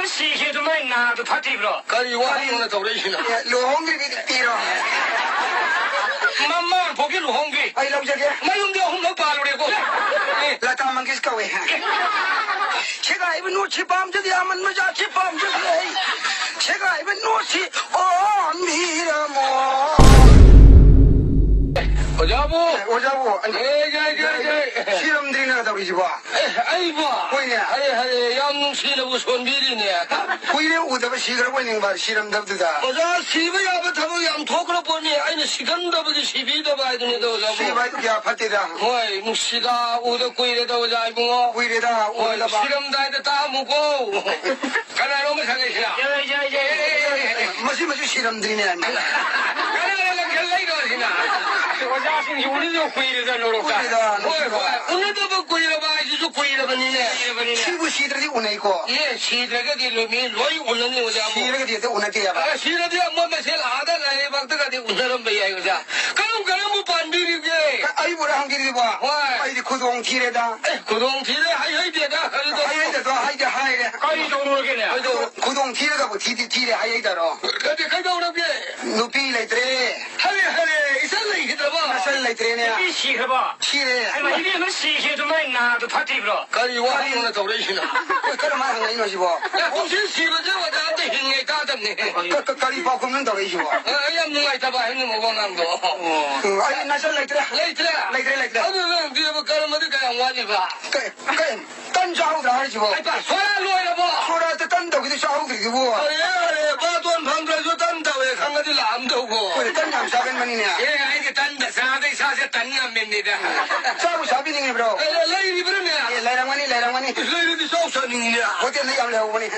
이름은 시해도 많이 나도 파티브로. 가리 와이는 더레시나. 루홍들이 띠로. 맘마 보기 루홍기. 아이 럼저게. 마용대 홈로 발로래고. 라타 망기스카웨. 제가 입은 노치 밤저기 하면 뭐자 밤저기. 제가 입은 노치 미라모. 오자부. 오자고. 예. 실험들이 나다 우리 집아. 아이고. 보이네. 아이 양시라고 손비리네. 보이네 우다가 시그라고 있는 거 실험답니다. 오자 시비야부 타고 양 토크로 보니 아니 시간다보기 시비도 봐야 되는데 오자부. 시바이도 개 아파트다. 뭐이 묵시다 우덕고 이래다 오자 이붕어. 우이래다 우이다 봐. 실험다에다 다 묵고. 가나로면 상해시나. 뭐시 실험들이네. 가나로면 결례이러시나. 오자신 우리도 구이르다 노력다. 오늘도 뭐 구이러봐 이주 구이러버니네. 시부 시들이 오네 있고. 예 시들가 뒤로미 로이 올라니 오자부. 시들이 뒤에 오네 뒤에 봐. 아 시들이 뭐 메셀 아다가 해 박다가 뒤 운사람 배야 이거자. 그럼 뭐 반비리게. 아이 뭐라 한 길이 봐. 와. 아이 구동 길에다. 그동 뒤에 하이하이되다. 하이에다도 하이자 하이래. 거의 동물겠네. 구동 길에가 뭐 뒤에 하이에다로. 근데 가다 오라게. 누피 레이트레. 하래 이살래 이기다 봐. 나설 레이트레네. 이 시해봐. 시래. 아니 이름은 시해도 많이 나도 파티브로. 가리 와이는 더레시나. 그럼 하는 이놈이 뭐. 야 무슨 시버저 와다한테 힘내 따졌네. 까리 바꾸면 더 이시 뭐. 야 누가 봐 했는 뭐 건남도. 아이 나설 레이트레. 레이트레. 아니 뒤에 뭐 가르마도 그냥 와지 봐. 딴 좌우다 하지 뭐. 아이 봐 소라 로이라 봐. 소라한테 딴다 그도 좌우 그리고 뭐. 아래 봐도 방글에서 딴다 왜 강아지 람도고. 그래 딴 양사변만이네. 예 아이게 딴다 사대 사세 딴남입니다. 좌우 사변이네 브로. 레이리 그러네. 레랑만이. 레이리 소선이냐. 호텔 내 양래 오니.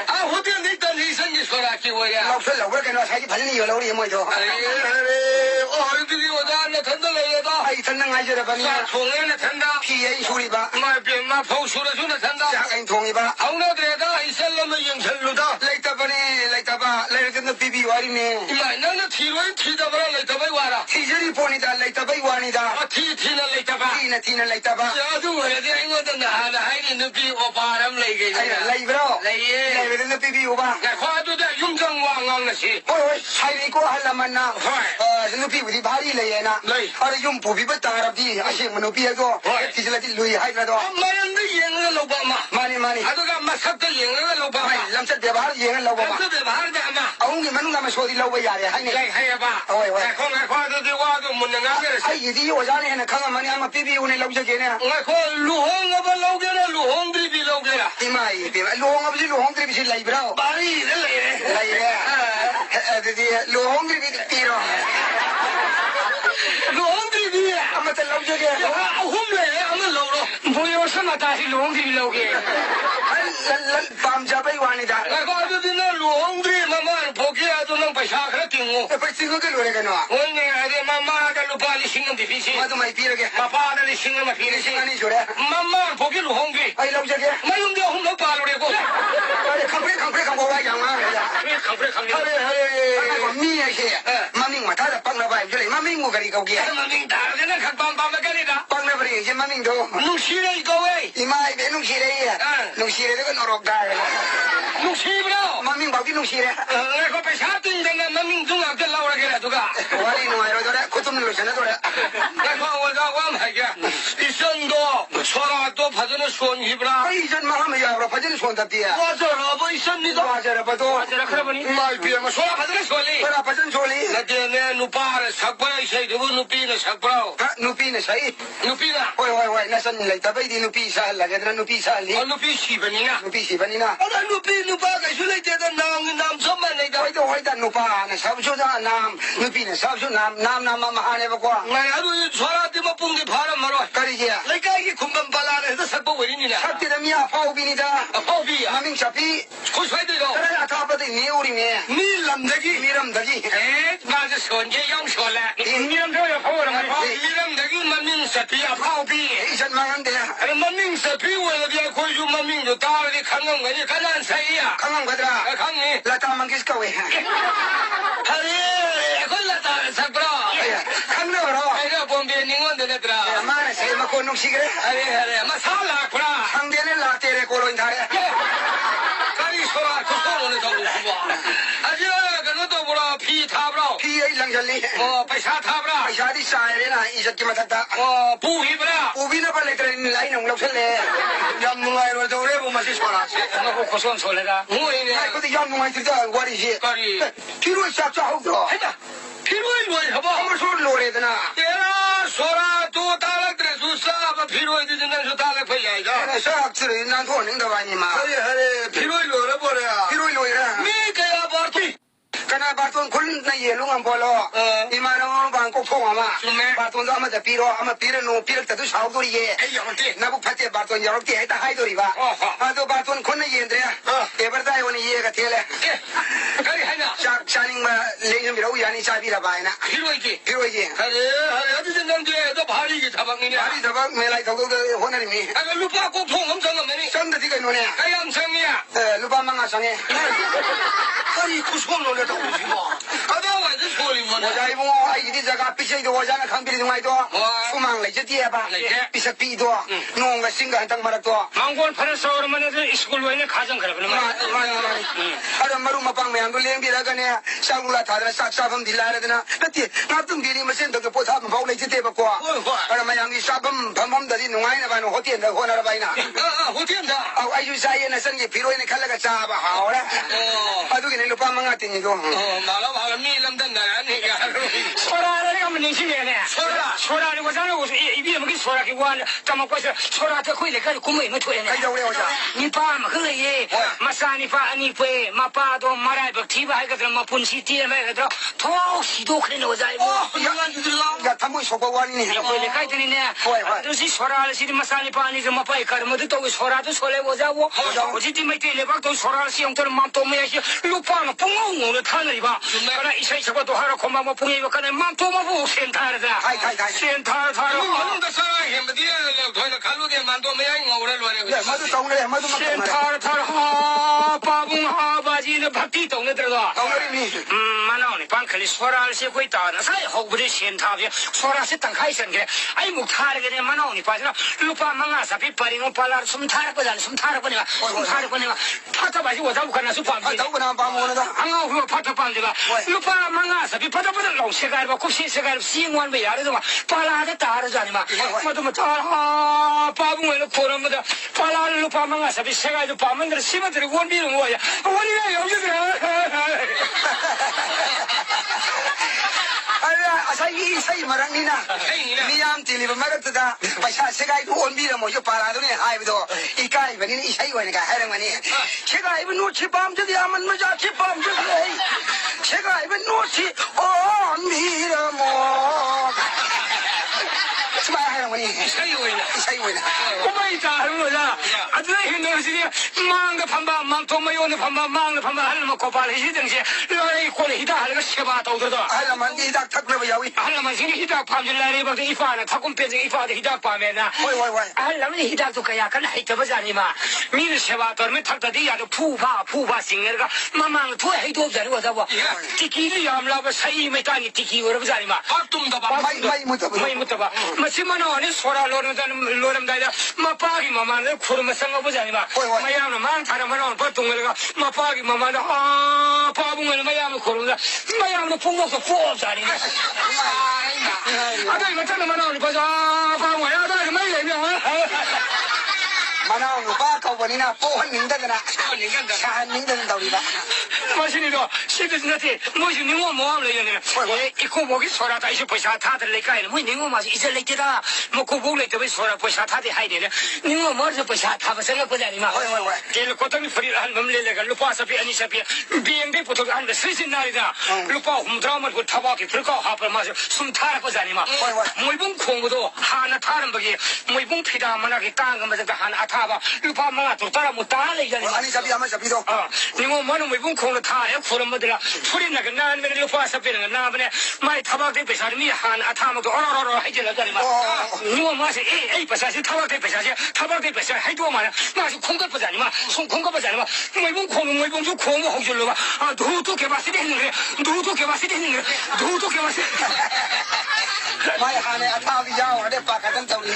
아 호텔 내 일단 이선지 소라 키워야. 럭설 럭을 그냥 사기 반연이 열어 우리 뭐죠. 어디들이 오다 나탄다 레이다. 아이 전능 하셔라 반이. 총에 나탄다. 피에 소리 봐. 마 포수로 나탄다. 작은 통이 봐. 아우나들에다 이슬람의 영철로다. 레이타봐 레이트는 비비 와리네. 이마 나는 티로인 티다바라 레이타바이 와라. 티저리 보니다 레이타바이 와니다. 티나 레이타바. 티나 레이타바. 야도 왜지 이거는 나나 하이니 누비 오바람 레이게. 레이브로. 레이브는 비비 오바. 과도다 용정왕왕나시. 오이 사이리고 할라만나. 누비 우리 바리 레이나. 아래 좀 보비버 따라비 아시면 누비에도 티질라지 루이 하이라도. 엄마는 영을 로바마. 많이. 아도가 마삭도 영을 로바마. lamsat bebar yengan lawa ba lamsat bebar da ama aungi manunga ma sodi lawa yare haine hai ba ko ngai ko do wa do mun nga ge ai yidi yo jane hena khanga mani ama pibi une law je ne ngai ko lu hong ba law ge na lu hong dri bi law ge imai be lu hong dri bi si lai bra bari le de lu hong dri bi tiro lu hong dri bi ama ta law je ge hum le ama law ro 보여 서마다 롱들이 로게. pam ja bai wani da ngai ko do din lu hong dri mama poki ado nang paisa khra tingu pa singo ke lore ga no onne ade mama da lu pali singam di fisi ma to mai pire ge ma pa da singam ma fisi ani jore mama poki lu hong dri ai law je ge ma yung de hum lo pa lo re ko khang bo ba yang ma mi ye ke ma ming ma ta da pang na bai jole ma ming ngo ga ri ga ge ma ming da ga na khat pam ga ri da pang na bari je ma ming do nung shi re ko we imai be nung shi re nung shi re ko norok da nung shi bro ma ming ba ki nung shi re ngai ko pe sa tin da ma ming dung ga la ora ge la du ga wari no ai ro da ko tum lo chana do re ngai ko wa ga wa ma ga isan do sora to bhajan son hi bra ai jan ma ma ya ro bhajan son da dia wa ja ro bo isan ni do wa ja ra ba do 저라 그러보니 mai pi ma sora bhajan son li ra bhajan choli na de ne nu pa ra sak ba sai de nu pi na sak bra nu pi na sai nu pi na oi na san lai ta bai di nu pi sa la ga nu pi sa li nu pi shi ba ni na nu pi si ba ni na ada nu pi nu pa ga su lai de da nam so ma nei da hoi da nu pa na sab chu da nam nu pi na sab chu nam ma ma ha ne ba kwa ngai adu sora de ma pung de phara ma ro kari je lai kai ki khum bala re da sak ba we ni na sab ti da mi a phau bi ni da a phau bi ma ming sa pi ko sai de do ra a ta ba de ni uri me ni lam da gi mi ram da gi ma je son je yang so la 인연 배우야 보여라 말이야. ni lam da gi ma ming sa pi a phau bi ai jan ma han de अरे मम्मी से भी वो लगे कोई जो मम्मी जो तार के खंगम गए कलान सही है khang ang badra खंगे lata mangkiska we अरे कोई लता सबरा khang na ro अरे बॉम्बे निंगों दे देत्रा ma na sai ma ko nu sigre अरे मसाला खुरा hang de ne la tere ko lo indare 상절리. ไปชาทาบล่ะ 아샤디 사이레나 이적기 맡았다. ปูหิบล่ะ 우비나 발레트레니 라인은 럭설래. 연문가이로 저래 보면 시소라. แล้วก็โคชนโซเลยละ 뭐이네 아이 근데 연문가이 들다 거리지. 거리 피로 싹싹 하고. 해다 필요해 뭐 해봐 아무 소리 노래드나. 얘라 소라 또 달락들의 수사가 필요해 주는 수 달락 패야이다 그래 싹들이 난 돈인가 봐니마. 그래 필요해 놀아버려 피로 노래라. 미개야 버티 kana baton kun na ye lungan bolo imano bang ko phong ama baton da ma da piro ama piro no piro ta du sao dori ye ai yamte na bu phate baton yarok ti hai ta hai dori ba ado baton kun na ye ndre e bar dai woni ye ga thele 그래 하냐 shaning ma le mi ro yani sa bi la ba na 필요해지 piro ye 그래 어디 전남주에 너 발이기 자방이냐 ari da ba me lai thok do hona ni mi 아가 루파 꼭통 엄청 없네 sam da ti ga no ne 가양성이야 lu ba ma nga sang ye 아니 구수한 놀래 다 오지 뭐 아다 완전 소리我 뭐네 在我哎，你这个必须的，我家那看别的东西多，出门来这点吧，必须比多，弄个性格很当嘛的多。 망고를 파는 서울만 해도 스쿨로 있는 가정 그래 그러면 ada maru mapang mayang tu leng bila kan ya sangula thadra sak sabam dilare dina nati ngaptung diri mesin to ke potha phau lai chite ba kwa ada mayang ni sabam phamam dadi nungai na ba no hotian da hona ra bai na 호티한다 au ayu sai na sang ye phiroi ne khala ka cha ba ha ora adu ki ne lupa manga tin ni do 말아 미람단 나야니까 소라를 가면 냉심이네 소라를 거잖아 입이 먹기 소라기 원 잠만 거서 소라 저 거기 내가 고모에 뭐 토해네 kai da ore oja 니파 마 그래 마사니파 아니페 마파도 말아이 버티바 하거든 마 분시 뒤에 말거든 더 시도 그래 오자 이상한 주들가 ya thamoi sokwa wani ni 거기 가이 되네 아저씨 소라를 시디 마사니파 아니서 마파이 가르모도 또 소라도 소래 오자고 어찌지 메테 레박도 소라를 시용도는 맘도 메시 루파는 뽕ong을 타는 이봐 그러나 이사이 저것도 하라 고마 뭐 뽕이 가는 맘도 뭐 센타르다 센타르 타로 많은 사람이 뭐디에 더 갈로게 만도 매양 오래 ya 노래 madu tong le madu ma 센타르 타로 하 빠붕 하바지는 박디 동네 들어가 tong le ni 만나오니 방클리 소라를 싣고 있다 사이 호구리 센타비 소라시 땅 가이선 그래 아이 묵타르 그래 만나오니 빠지나 루파 망아사 비빠링은 발라르 숨타르 거잖아 숨타르 거네가 파타바지 오자고 가나 수파 ai tau na ba mo na da anga hu pata pandiga lupa manga sa bi pata pata lo segar ba kusi segar singwan be yare duma pala da tar jani ma madum tar ha pa bu ne koram da pala lupa manga sa bi segar du pa mandre sima de won bi mo ya won ya yo ju ara asai sai marang ni na niyam tili ba magat da paisa segai du on bi mo yo para do ne hai do ikai ba ni isai wa ne ka hai rang ma ni segai ba no chi pam de aman ma ja chi pam de segai ba no chi on bi mo sma hai rang ma ni isai wa na 고마이 다 하는 거야 아들 힘내 시리 망가 판바 망토마 요네 판바 망가 판바 하는 거 고발 히든지 너희 콜 히다 하는 거 셔봐 도더다 ai la man di dak thak le yawi 할라만 신기 히닥 밤질라리 버도 이파나 타군 빼지 이파도 히닥 밤에나 wai 할라만 히닥도 그야 kan 하이터버자니마 미르 셔바 더면 탁다디 야도 푸바 싱어가 마망 토 해도 없자니 와자고 티키리 ям라버 사이 메타니 티키 버버자니마 밥좀더 봐 mai mo ta 마이 못봐 마시마노 아니 소라 로름다이다 마파기 마마는 쿠르마 상가버자니마 마야는 만 타라마노 버통을가 마파기 마마는 아 파붕을 마야는 쿠르마 마야는 풍목도 포자니 아들 이거真的蛮闹你不说把我要到什么人呢 mana no ba ka wa ni na po han ning da na cha ning da dau li ba 마시니도 시드즈한테 뭐지 님어 뭐하면 되겠네 이거 뭐기 소라다 이제 벌써 다들 내가에 뭐 님어 마시 이제 내게다 뭐 고고래 때문에 소라 벌써 다들 해야 되네 님어 뭐서 벌써 다 벌써 거잖니 마 길 고통이 프리를 한 놈레가 루파사피 아니사피 비행비 보통 한 스신 날이다 루파 홈드라마 그 타바기 불가 하पर 마시 숨 타라 거잖니 마 뭐이봉 콩도 하나 타는 거기 뭐이봉 피다 만하게 땅가 맞아 하나 아타바 루파 마가 또 따라 못 따라 이잖니 ani sabi ama sabi do 님어 뭐는 뭐이봉 콩도 타야 구름들아 풀이나 그 나는 루파사피는 거 나버네 마이 타바기 배사름이 하나 아타마도 어러러러 해질러잖니 마 님어 마시 에이 배사시 타바기 배사시 타바기 배사 해도 말이야 마시 콩가 보자니 마 손콩가 보자니 마 뭐이봉 콩은 뭐이봉 저 콩고 혹줄로 봐 누도 개봤을 때 했는데 누도 개봤을 때 했는데 누도 개봤을 mai ha ne atha bi ya wa de pa ka tan tau ni